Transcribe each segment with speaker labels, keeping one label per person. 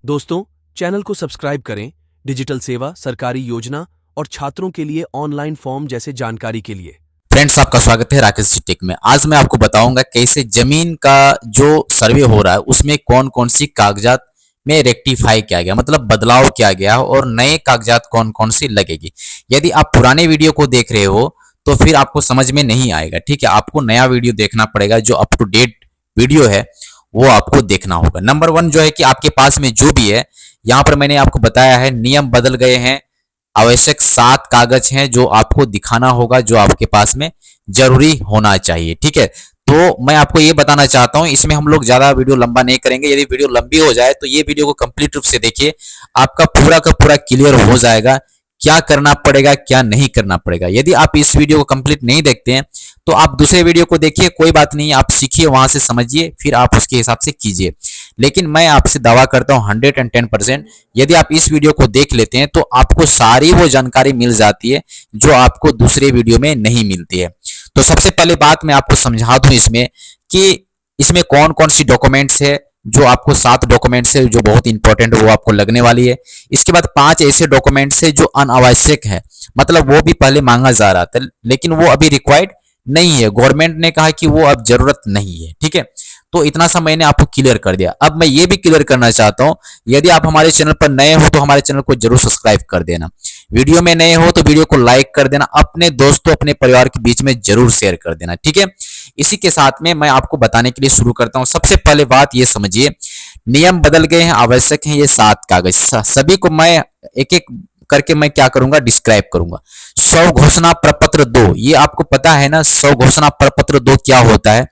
Speaker 1: दोस्तों, चैनल को सब्सक्राइब करें डिजिटल सेवा, सरकारी योजना और छात्रों के लिए ऑनलाइन फॉर्म जैसे जानकारी के लिए।
Speaker 2: फ्रेंड्स, आपका स्वागत है राकेश जी टेक में। आज मैं आपको बताऊंगा कैसे जमीन का जो सर्वे हो रहा है उसमें कौन कौन सी कागजात में रेक्टिफाई किया गया, मतलब बदलाव किया गया और नए कागजात कौन कौन सी लगेगी। यदि आप पुराने वीडियो को देख रहे हो तो फिर आपको समझ में नहीं आएगा, ठीक है। आपको नया वीडियो देखना पड़ेगा, जो अप टू डेट वीडियो है वो आपको देखना होगा। नंबर 1 जो है कि आपके पास में जो भी है, यहाँ पर मैंने आपको बताया है नियम बदल गए हैं। आवश्यक 7 कागज हैं जो आपको दिखाना होगा, जो आपके पास में जरूरी होना चाहिए, ठीक है। तो मैं आपको ये बताना चाहता हूं, इसमें हम लोग ज्यादा वीडियो लंबा नहीं करेंगे। यदि वीडियो लंबी हो जाए तो ये वीडियो को कंप्लीट रूप से देखिए, आपका पूरा का पूरा क्लियर हो जाएगा क्या करना पड़ेगा क्या नहीं करना पड़ेगा। यदि आप इस वीडियो को कंप्लीट नहीं देखते हैं तो आप दूसरे वीडियो को देखिए, कोई बात नहीं, आप सीखिए, वहां से समझिए, फिर आप उसके हिसाब से कीजिए। लेकिन मैं आपसे दावा करता हूं 110% यदि आप इस वीडियो को देख लेते हैं तो आपको सारी वो जानकारी मिल जाती है जो आपको दूसरे वीडियो में नहीं मिलती है। तो सबसे पहले बात मैं आपको समझा दूं इसमें कि इसमें कौन कौन सी डॉक्यूमेंट्स है। जो आपको 7 डॉक्यूमेंट्स है जो बहुत इंपॉर्टेंट वो आपको लगने वाली है। इसके बाद 5 ऐसे डॉक्यूमेंट्स है जो अनावश्यक है, मतलब वो भी पहले मांगा जा रहा था लेकिन वो अभी रिक्वायर्ड नहीं है, गवर्नमेंट ने कहा कि वो अब जरूरत नहीं है, ठीक है। तो इतना सा मैंने आपको क्लियर कर दिया। अब मैं ये भी क्लियर करना चाहता हूं, यदि आप हमारे चैनल पर नए हो तो हमारे चैनल को जरूर सब्सक्राइब कर देना। वीडियो में नए हो तो वीडियो को लाइक कर देना, अपने दोस्तों अपने परिवार के बीच में जरूर शेयर कर देना, ठीक है। इसी के साथ में मैं आपको बताने के लिए शुरू करता हूं। सबसे पहले बात ये समझिए, नियम बदल गए हैं, आवश्यक है ये 7 कागज। सभी को मैं एक एक करके मैं क्या करूंगा, डिस्क्राइब करूंगा। 100 घोषणा प्रपत्र 2, ये आपको पता है ना 100 घोषणा प्रपत्र 2 क्या होता है,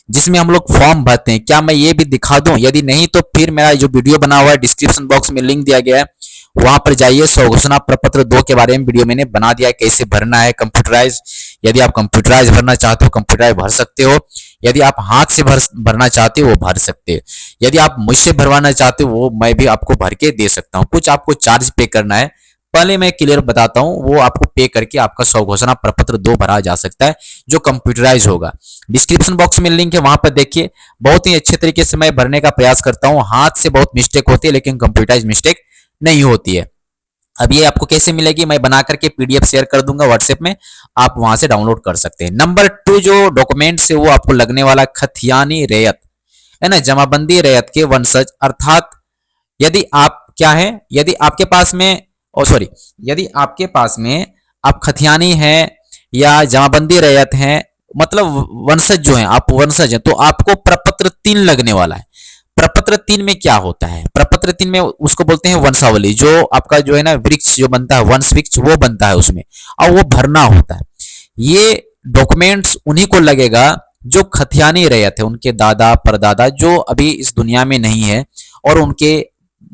Speaker 2: जिसमें हम लोग फॉर्म भरते हैं। क्या मैं ये भी दिखा दूं? यदि नहीं तो फिर मेरा जो वीडियो बना हुआ है डिस्क्रिप्शन बॉक्स में लिंक दिया गया है, वहां पर जाइए। 100 घोषणा प्रपत्र 2 के बारे में वीडियो मैंने बना दिया है, कैसे भरना है कंप्यूटराइज। यदि आप कंप्यूटराइज भरना चाहते हो कंप्यूटराइज भर सकते हो, यदि आप हाथ से भरना चाहते हो वो भर सकते हो, यदि आप मुझसे भरवाना चाहते हो वो मैं भी आपको भर के दे सकता हूँ। कुछ आपको चार्ज पे करना है, पहले मैं क्लियर बताता हूं, वो आपको पे करके आपका 100 घोषणा प्रपत्र 2 भरा जा सकता है जो कंप्यूटराइज होगा। डिस्क्रिप्शन बॉक्स में लिंक है, वहां पर देखिए। बहुत ही अच्छे तरीके से मैं भरने का प्रयास करता हूं। हाथ से बहुत मिस्टेक होती है लेकिन कंप्यूटराइज मिस्टेक नहीं होती है। अब ये आपको कैसे मिलेगी, मैं बना करके पीडीएफ शेयर कर दूंगा व्हाट्सएप में, आप वहां से डाउनलोड कर सकते हैं। नंबर 2 जो डॉक्यूमेंट्स है वो आपको लगने वाला खतियानी रैयत है ना, जमाबंदी रैयत के वंशज, अर्थात यदि आप क्या है, यदि आपके पास में यदि आपके पास में आप खतियानी हैं या जमाबंदी रैयत हैं, मतलब वंशज जो हैं, आप वंशज हैं, तो आपको प्रपत्र 3 लगने वाला है। प्रपत्र 3 में क्या होता है, प्रपत्र 3 में उसको बोलते हैं वंशावली, जो आपका जो है ना वृक्ष जो बनता है, वंश वृक्ष वो बनता है उसमें, और वो भरना होता है। ये डॉक्यूमेंट्स उन्हीं को लगेगा जो खतियानी रैयत है, उनके दादा परदादा जो अभी इस दुनिया में नहीं है और उनके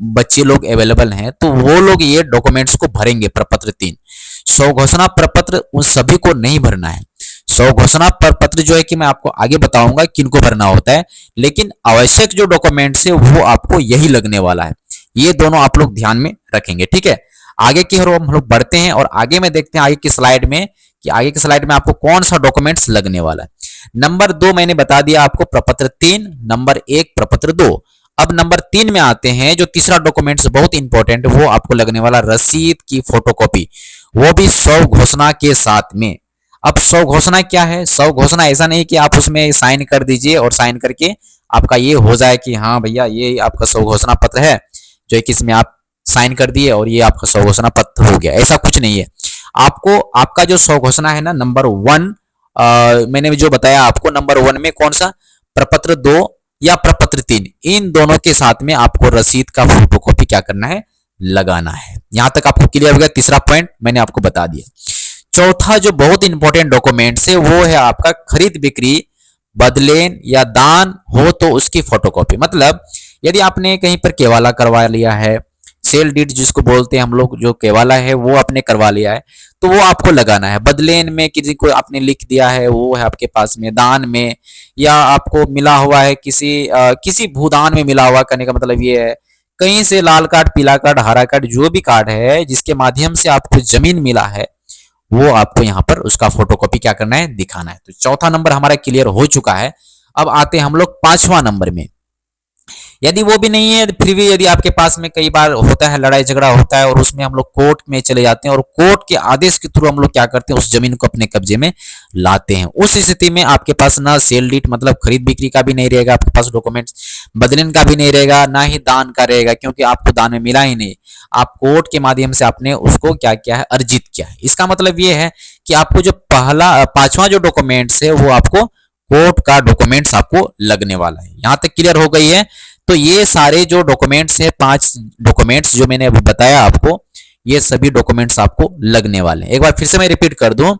Speaker 2: बच्चे लोग अवेलेबल हैं, तो वो लोग ये डॉक्यूमेंट्स को भरेंगे। प्रपत्र 3 100 घोषणा प्रपत्र उन सभी को नहीं भरना है। 100 घोषणा प्रपत्र जो है कि मैं आपको आगे बताऊंगा किनको भरना होता है, लेकिन आवश्यक जो डॉक्यूमेंट्स है वो आपको यही लगने वाला है। ये दोनों आप लोग ध्यान में रखेंगे, ठीक है। आगे की ओर हम लोग बढ़ते हैं और आगे में देखते हैं आगे की स्लाइड में कि आगे की स्लाइड में आपको कौन सा डॉक्यूमेंट्स लगने वाला है। नंबर 2 मैंने बता दिया आपको, प्रपत्र 3, नंबर 1 प्रपत्र 2। अब नंबर 3 में आते हैं, जो तीसरा डॉक्यूमेंट्स बहुत इंपॉर्टेंट, वो आपको लगने वाला रसीद की फोटोकॉपी, वो भी 100 घोषणा के साथ में। अब 100 घोषणा क्या है, 100 घोषणा ऐसा नहीं कि आप उसमें साइन कर दीजिए और साइन करके आपका ये हो जाए कि हाँ भैया ये आपका 100 घोषणा पत्र है, जो कि इसमें आप साइन कर दिए और ये आपका 100 घोषणा पत्र हो गया, ऐसा कुछ नहीं है। आपको आपका जो 100 घोषणा है ना, नंबर 1 मैंने जो बताया आपको, नंबर 1 में कौन सा, प्रपत्र 2 या प्रपत्र 3, इन दोनों के साथ में आपको रसीद का फोटोकॉपी क्या करना है, लगाना है। यहां तक आपको क्लियर हो गया, तीसरा पॉइंट मैंने आपको बता दिया। चौथा जो बहुत इंपॉर्टेंट डॉक्यूमेंट्स है वो है आपका खरीद बिक्री, बदलेन या दान हो तो उसकी फोटोकॉपी। मतलब यदि आपने कहीं पर केवाला करवा लिया है, सेल डीड जिसको बोलते हैं हम लोग, जो केवाला है वो आपने करवा लिया है, तो वो आपको लगाना है। बदलेन में किसी को आपने लिख दिया है, वो है आपके पास में। दान में, या आपको मिला हुआ है किसी भूदान में मिला हुआ, करने का मतलब ये है कहीं से लाल कार्ड, पीला कार्ड, हरा कार्ड, जो भी कार्ड है जिसके माध्यम से आपको जमीन मिला है, वो आपको यहाँ पर उसका फोटोकॉपी क्या करना है, दिखाना है। तो चौथा नंबर हमारा क्लियर हो चुका है। अब आते हैं हम लोग 5वां नंबर में। यदि वो भी नहीं है, फिर भी यदि आपके पास में कई बार होता है, लड़ाई झगड़ा होता है और उसमें हम लोग कोर्ट में चले जाते हैं और कोर्ट के आदेश के थ्रू हम लोग क्या करते हैं, उस जमीन को अपने कब्जे में लाते हैं, उस स्थिति में आपके पास ना सेल डीड मतलब खरीद बिक्री का भी नहीं रहेगा आपके पास डॉक्यूमेंट्स, बदलिन का भी नहीं रहेगा, ना ही दान का रहेगा, क्योंकि आपको दान में मिला ही नहीं, आप कोर्ट के माध्यम से आपने उसको क्या किया है, अर्जित किया है। इसका मतलब ये है कि आपको जो पहला पांचवा जो डॉक्यूमेंट्स है वो आपको कोर्ट का डॉक्यूमेंट्स आपको लगने वाला है। यहां तक क्लियर हो गई है। तो ये सारे जो डॉक्यूमेंट्स है, 5 डॉक्यूमेंट्स जो मैंने अभी बताया आपको, ये सभी डॉक्यूमेंट्स आपको लगने वाले हैं। एक बार फिर से मैं रिपीट कर दूं,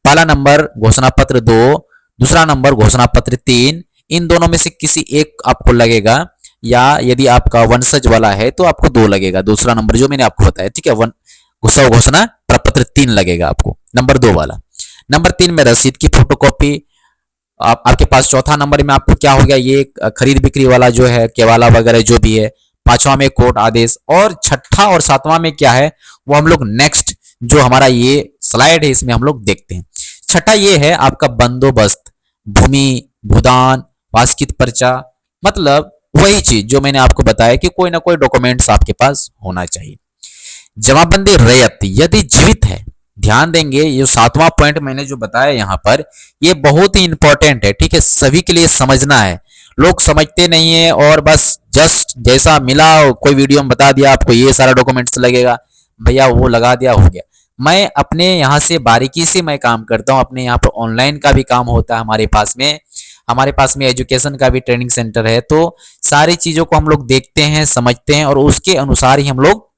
Speaker 2: पहला नंबर घोषणा पत्र 2, दूसरा नंबर घोषणा पत्र 3, इन दोनों में से किसी एक आपको लगेगा, या यदि आपका वंशज वाला है तो आपको 2 लगेगा, दूसरा नंबर जो मैंने आपको बताया, ठीक है, घोषणा प्रपत्र 3 लगेगा आपको, नंबर 2 वाला। नंबर 3 में रसीद की फोटोकॉपी आपके पास। चौथा नंबर में आपको क्या हो गया, ये खरीद बिक्री वाला जो है, केवाला वगैरह जो भी है। पांचवा में कोर्ट आदेश, और छठा और सातवां में क्या है वो हम लोग नेक्स्ट जो हमारा ये स्लाइड है इसमें हम लोग देखते हैं। छठा ये है आपका बंदोबस्त, भूमि, भूदान, वास्कित पर्चा, मतलब वही चीज जो मैंने आपको बताया कि कोई ना कोई डॉक्यूमेंट्स आपके पास होना चाहिए। जमाबंदी रैयत यदि जीवित है, ध्यान देंगे ये 7वां पॉइंट मैंने जो बताया यहाँ पर, ये बहुत ही इंपॉर्टेंट है, ठीक है, सभी के लिए समझना है। लोग समझते नहीं है और बस जस्ट जैसा मिला कोई वीडियो में बता दिया आपको ये सारा डॉक्यूमेंट्स लगेगा, भैया वो लगा दिया हो गया। मैं अपने यहाँ से बारीकी से मैं काम करता हूँ, अपने यहाँ पर ऑनलाइन का भी काम होता है हमारे पास में एजुकेशन का भी ट्रेनिंग सेंटर है, तो सारी चीजों को हम लोग देखते हैं, समझते हैं और उसके अनुसार ही हम लोग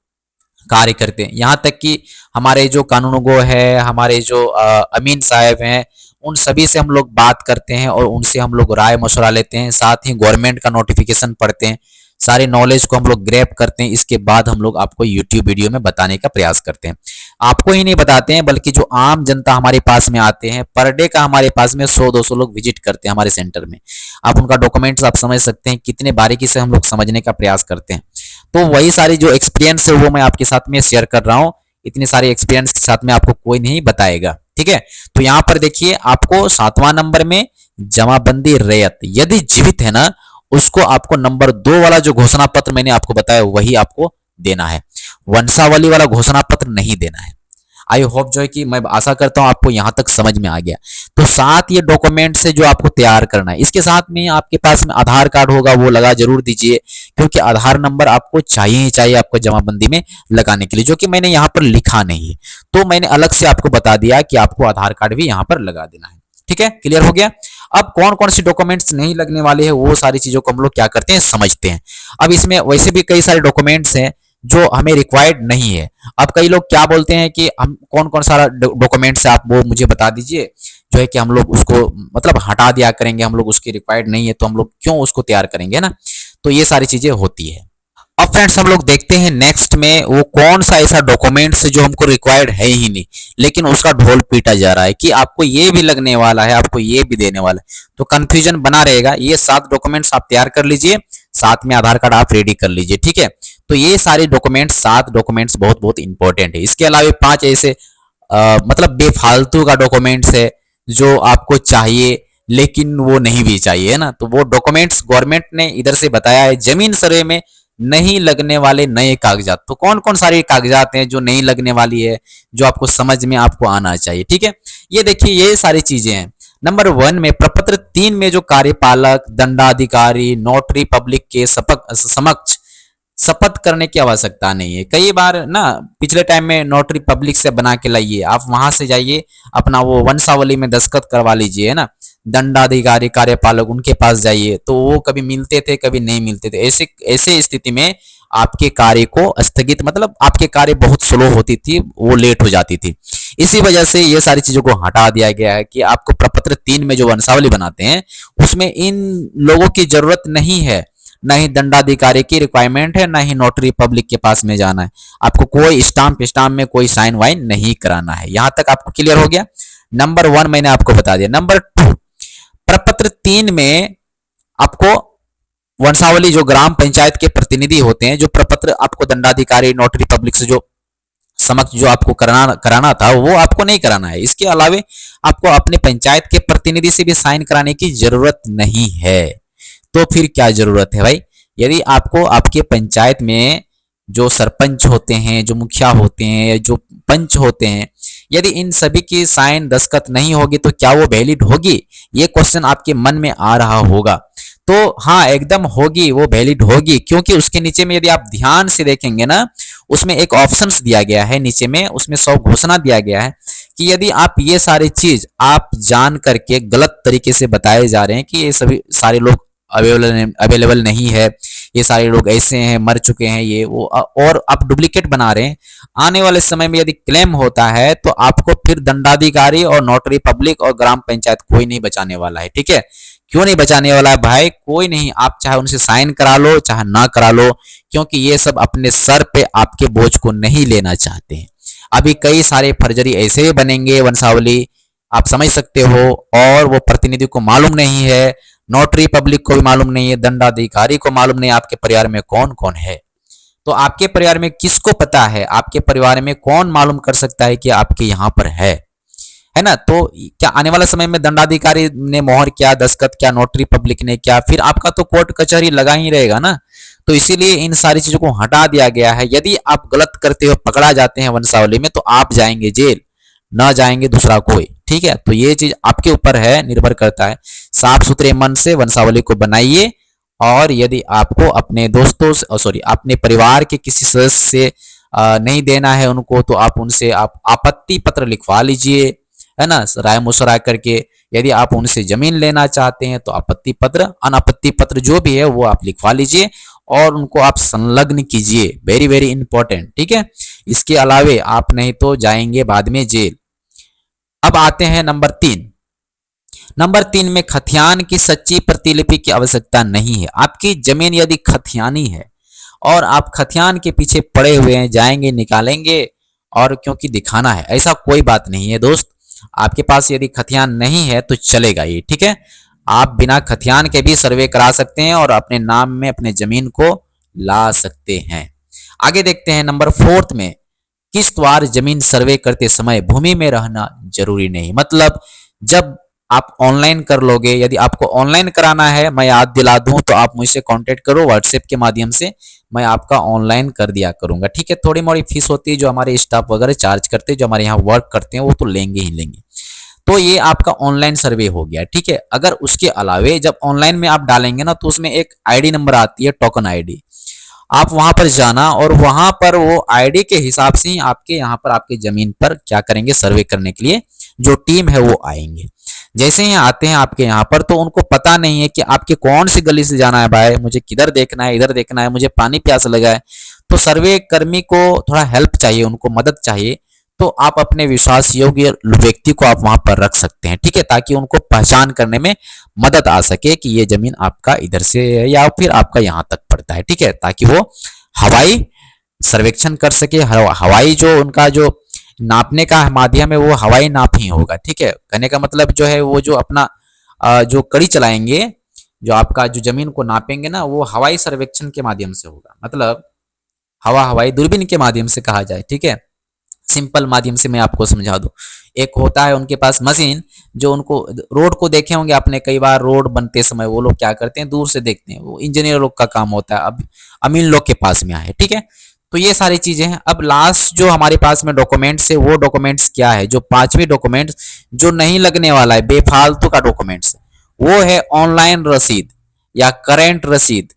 Speaker 2: कार्य करते हैं। यहाँ तक कि हमारे जो कानूनगो है, हमारे जो अमीन साहब हैं, उन सभी से हम लोग बात करते हैं और उनसे हम लोग राय मशवरा लेते हैं, साथ ही गवर्नमेंट का नोटिफिकेशन पढ़ते हैं, सारे नॉलेज को हम लोग ग्रैब करते हैं। इसके बाद हम लोग आपको यूट्यूब वीडियो में बताने का प्रयास करते हैं। आपको ही नहीं बताते हैं बल्कि जो आम जनता हमारे पास में आते हैं, पर डे का हमारे पास में 100-200 लोग विजिट करते हैं हमारे सेंटर में। आप उनका डॉक्यूमेंट्स आप समझ सकते हैं कितने बारीकी से हम लोग समझने का प्रयास करते हैं। तो वही सारी जो एक्सपीरियंस है वो मैं आपके साथ में शेयर कर रहा हूँ। इतने सारे एक्सपीरियंस के साथ में आपको कोई नहीं बताएगा, ठीक है। तो यहाँ पर देखिए आपको 7वां नंबर में जमाबंदी रैयत यदि जीवित है ना, उसको आपको नंबर 2 वाला जो घोषणा पत्र मैंने आपको बताया वही आपको देना है, वंशावली वाला घोषणा पत्र नहीं देना है। आई होप जो है कि मैं आशा करता हूं आपको यहां तक समझ में आ गया। तो 7 ये डॉक्यूमेंट से जो आपको तैयार करना है, इसके साथ में आपके पास में आधार कार्ड होगा, वो लगा जरूर दीजिए, क्योंकि आधार नंबर आपको चाहिए ही चाहिए आपको जमाबंदी में लगाने के लिए, जो कि मैंने यहाँ पर लिखा नहीं है, तो मैंने अलग से आपको बता दिया कि आपको आधार कार्ड भी यहाँ पर लगा देना है, ठीक है, क्लियर हो गया। अब कौन कौन सी डॉक्यूमेंट्स नहीं लगने वाले हैं वो सारी चीजों को हम लोग क्या करते हैं, समझते हैं। अब इसमें वैसे भी कई सारे डॉक्यूमेंट्स हैं जो हमें रिक्वायर्ड नहीं है। अब कई लोग क्या बोलते हैं कि हम कौन कौन सारा डॉक्यूमेंट्स है आप वो मुझे बता दीजिए, जो है कि हम लोग उसको मतलब हटा दिया करेंगे, हम लोग उसकी रिक्वायर्ड नहीं है तो हम लोग क्यों उसको तैयार करेंगे ना। तो ये सारी चीजें होती है। अब फ्रेंड्स हम लोग देखते हैं नेक्स्ट में वो कौन सा ऐसा डॉक्यूमेंट्स है जो हमको रिक्वायर्ड है ही नहीं, लेकिन उसका ढोल पीटा जा रहा है कि आपको ये भी लगने वाला है, आपको ये भी देने वाला है, तो कंफ्यूजन बना रहेगा। ये 7 डॉक्यूमेंट्स आप तैयार कर लीजिए, साथ में आधार कार्ड आप रेडी कर लीजिए, ठीक है। तो ये सारे डॉक्यूमेंट्स 7 डॉक्यूमेंट्स बहुत बहुत इंपॉर्टेंट है। इसके अलावा 5 ऐसे मतलब बेफालतू का डॉक्यूमेंट्स है जो आपको चाहिए लेकिन वो नहीं भी चाहिए, है ना। तो वो डॉक्यूमेंट्स गवर्नमेंट ने इधर से बताया है, जमीन सर्वे में नहीं लगने वाले नए कागजात। तो कौन कौन सारे कागजात हैं जो नहीं लगने वाली है, जो आपको समझ में आपको आना चाहिए, ठीक है। ये देखिए ये सारी चीजें हैं। नंबर 1 में प्रपत्र 3 में जो कार्यपालक, दंडाधिकारी, नोटरी पब्लिक के समक्ष शपथ करने की आवश्यकता नहीं है। कई बार ना पिछले टाइम में नोटरी पब्लिक से बना के लाइए, आप वहां से जाइए अपना वो वंशावली में दस्तखत करवा लीजिए, है ना। दंडाधिकारी, कार्यपालक उनके पास जाइए, तो वो कभी मिलते थे कभी नहीं मिलते थे। ऐसे स्थिति में आपके कार्य को स्थगित मतलब आपके कार्य बहुत स्लो होती थी, वो लेट हो जाती थी। इसी वजह से ये सारी चीजों को हटा दिया गया है कि आपको प्रपत्र 3 में जो वंशावली बनाते हैं उसमें इन लोगों की जरूरत नहीं है, ना ही दंडाधिकारी की रिक्वायरमेंट है, ना ही नोटरी पब्लिक के पास में जाना है। आपको कोई स्टाम्प में कोई साइन वाइन नहीं कराना है। यहां तक आपको क्लियर हो गया। नंबर 1 मैंने आपको बता दिया। नंबर 2 प्रपत्र 3 में आपको वंशावली जो ग्राम पंचायत के प्रतिनिधि होते हैं, जो प्रपत्र आपको दंडाधिकारी नोटरी पब्लिक से जो समक्ष जो आपको कराना था वो आपको नहीं कराना है। इसके अलावे आपको अपने पंचायत के प्रतिनिधि से भी साइन कराने की जरूरत नहीं है। तो फिर क्या जरूरत है भाई, यदि आपको आपके पंचायत में जो सरपंच होते हैं, जो मुखिया होते हैं, जो पंच होते हैं, यदि इन सभी की साइन दस्तखत नहीं होगी तो क्या वो वैलिड होगी? ये क्वेश्चन आपके मन में आ रहा होगा। तो हाँ, एकदम होगी, वो वैलिड होगी, क्योंकि उसके नीचे में यदि आप ध्यान से देखेंगे ना, उसमें एक ऑप्शंस दिया गया है नीचे में, उसमें 100 घोषणा दिया गया है कि यदि आप ये सारी चीज आप जान करके गलत तरीके से बताए जा रहे हैं कि ये सभी सारे लोग अवेलेबल नहीं है, ये सारे लोग ऐसे हैं, मर चुके हैं, ये वो, और आप डुप्लीकेट बना रहे हैं, आने वाले समय में यदि क्लेम होता है तो आपको फिर दंडाधिकारी और नोटरी पब्लिक और ग्राम पंचायत कोई नहीं बचाने वाला है। ठीक है, क्यों नहीं बचाने वाला है भाई? कोई नहीं। आप चाहे उनसे साइन करा लो चाहे ना करा लो, क्योंकि ये सब अपने सर पे आपके बोझ को नहीं लेना चाहते हैं। अभी कई सारे फर्जरी ऐसे ही बनेंगे वंशावली, आप समझ सकते हो, और वो प्रतिनिधि को मालूम नहीं है, नोटरी पब्लिक को भी मालूम नहीं है, दंडाधिकारी को मालूम नहीं आपके परिवार में कौन कौन है। तो आपके परिवार में किसको पता है? आपके परिवार में कौन मालूम कर सकता है कि आपके यहाँ पर है ना? तो क्या आने वाले समय में दंडाधिकारी ने मोहर किया, दस्तखत क्या, नोटरी पब्लिक ने क्या, फिर आपका तो कोर्ट कचहरी लगा ही रहेगा ना। तो इसीलिए इन सारी चीजों को हटा दिया गया है। यदि आप गलत करते हो, पकड़ा जाते हैं वंशावली में, तो आप जाएंगे जेल, ना जाएंगे दूसरा कोई। ठीक है, तो ये चीज आपके ऊपर है, निर्भर करता है। साफ सुथरे मन से वंशावली को बनाइए, और यदि आपको अपने दोस्तों सॉरी अपने परिवार के किसी सदस्य से नहीं देना है उनको, तो आप उनसे आप आपत्ति पत्र लिखवा लीजिए, है ना, राय मुशरा करके। यदि आप उनसे जमीन लेना चाहते हैं तो आपत्ति पत्र, अनापत्ति पत्र जो भी है वो आप लिखवा लीजिए और उनको आप संलग्न कीजिए। Very very important. ठीक है, इसके अलावे आप नहीं तो जाएंगे बाद में जेल। अब आते हैं नंबर 3। नंबर 3 में खतियान की सच्ची प्रतिलिपि की आवश्यकता नहीं है। आपकी जमीन यदि खतियानी है और आप खतियान के पीछे पड़े हुए हैं, जाएंगे निकालेंगे और क्योंकि दिखाना है, ऐसा कोई बात नहीं है दोस्त। आपके पास यदि खतियान नहीं है तो चलेगा ये। ठीक है, आप बिना खतियान के भी सर्वे करा सकते हैं और अपने नाम में अपने जमीन को ला सकते हैं। आगे देखते हैं नंबर 4 में, किश्तवार जमीन सर्वे करते समय भूमि में रहना जरूरी नहीं। मतलब जब आप ऑनलाइन कर लोगे, यदि आपको ऑनलाइन कराना है, मैं याद दिला दूं तो आप मुझसे कांटेक्ट करो व्हाट्सएप के माध्यम से, मैं आपका ऑनलाइन कर दिया करूंगा। ठीक है, थोड़ी मोड़ी फीस होती है जो हमारे स्टाफ वगैरह चार्ज करते हैं, जो हमारे यहाँ वर्क करते हैं वो तो लेंगे ही लेंगे। तो ये आपका ऑनलाइन सर्वे हो गया। ठीक है, अगर उसके अलावे जब ऑनलाइन में आप डालेंगे ना तो उसमें एक आईडी नंबर आती है, टोकन आईडी, आप वहां पर जाना और वहां पर वो आईडी के हिसाब से ही आपके यहाँ पर आपकी जमीन पर क्या करेंगे, सर्वे करने के लिए जो टीम है वो आएंगे। जैसे ही आते हैं आपके यहाँ पर तो उनको पता नहीं है कि आपके कौन सी गली से जाना है, भाई मुझे किधर देखना है, इधर देखना है, मुझे पानी प्यास लगा है। तो सर्वे कर्मी को थोड़ा हेल्प चाहिए, उनको मदद चाहिए, तो आप अपने विश्वास योग्य व्यक्ति को आप वहां पर रख सकते हैं। ठीक है, ताकि उनको पहचान करने में मदद आ सके कि ये जमीन आपका इधर से है या फिर आपका यहाँ तक पड़ता है। ठीक है, ताकि वो हवाई सर्वेक्षण कर सके। हवाई जो उनका जो नापने का माध्यम है वो हवाई नाप ही होगा। ठीक है, कहने का मतलब जो है वो जो अपना जो कड़ी चलाएंगे, जो आपका जो जमीन को नापेंगे ना, वो हवाई सर्वेक्षण के माध्यम से होगा। मतलब हवाई दूरबीन के माध्यम से कहा जाए। ठीक है, सिंपल माध्यम से मैं आपको समझा दूं। एक होता है उनके पास मशीन, जो उनको रोड को देखे होंगे आपने, कई बार रोड बनते समय वो लोग क्या करते हैं, दूर से देखते हैं, वो इंजीनियर लोग का काम होता है। अब अमीन लोग के पास में आए। ठीक है, तो ये सारी चीजें हैं। अब लास्ट जो हमारे पास में डॉक्यूमेंट्स है, वो डॉक्यूमेंट्स क्या है, जो 5वें डॉक्यूमेंट्स जो नहीं लगने वाला है, बेफालतू का डॉक्यूमेंट्स, वो है ऑनलाइन रसीद या करेंट रसीद।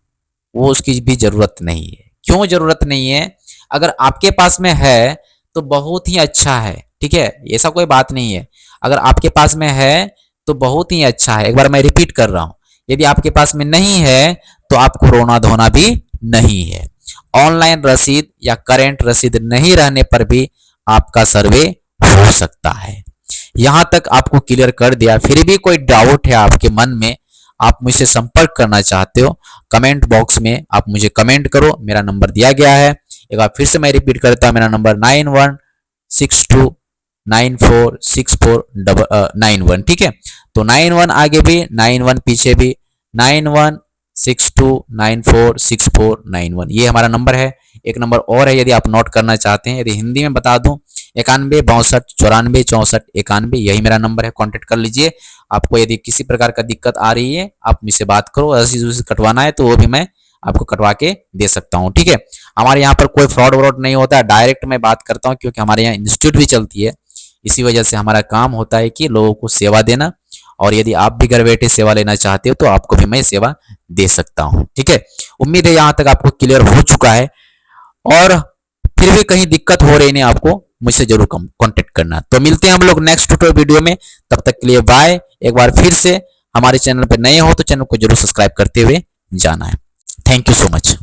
Speaker 2: वो उसकी भी जरूरत नहीं है। क्यों जरूरत नहीं है? अगर आपके पास में है तो बहुत ही अच्छा है। ठीक है, ऐसा कोई बात नहीं है। अगर आपके पास में है तो बहुत ही अच्छा है। एक बार मैं रिपीट कर रहा हूं, यदि आपके पास में नहीं है तो आपको रोना धोना भी नहीं है। ऑनलाइन रसीद या करेंट रसीद नहीं रहने पर भी आपका सर्वे हो सकता है। यहां तक आपको क्लियर कर दिया। फिर भी कोई डाउट है आपके मन में, आप मुझसे संपर्क करना चाहते हो, कमेंट बॉक्स में आप मुझे कमेंट करो। मेरा नंबर दिया गया है, एक बार फिर से मैं रिपीट करता हूं, मेरा नंबर 9162946491। ठीक है, तो 91 आगे भी, 91 पीछे भी, 9162946491, ये हमारा नंबर है। एक नंबर और है यदि आप नोट करना चाहते हैं, यदि हिंदी में बता दूं, 91 62 94 94 91, यही मेरा नंबर है, कांटेक्ट कर लीजिए। आपको यदि किसी प्रकार का दिक्कत आ रही है, आप मुझसे बात करो, रसीद कटवाना है तो वो भी मैं आपको कटवा के दे सकता हूँ। ठीक है, हमारे यहाँ पर कोई फ्रॉड व्रॉड नहीं होता है, डायरेक्ट मैं बात करता हूँ, क्योंकि हमारे यहाँ इंस्टीट्यूट भी चलती है। इसी वजह से हमारा काम होता है कि लोगों को सेवा देना, और यदि आप भी घर बैठे सेवा लेना चाहते हो तो आपको भी मैं सेवा दे सकता हूँ। ठीक है, उम्मीद है यहाँ तक आपको क्लियर हो चुका है, और फिर भी कहीं दिक्कत हो रही नहीं आपको, मुझसे जरूर कांटेक्ट करना। तो मिलते हैं हम लोग नेक्स्ट ट्यूटोरियल वीडियो में, तब तक के लिए बाय। एक बार फिर से हमारे चैनल पर नए हो तो चैनल को जरूर सब्सक्राइब करते हुए जाना है। Thank you so much.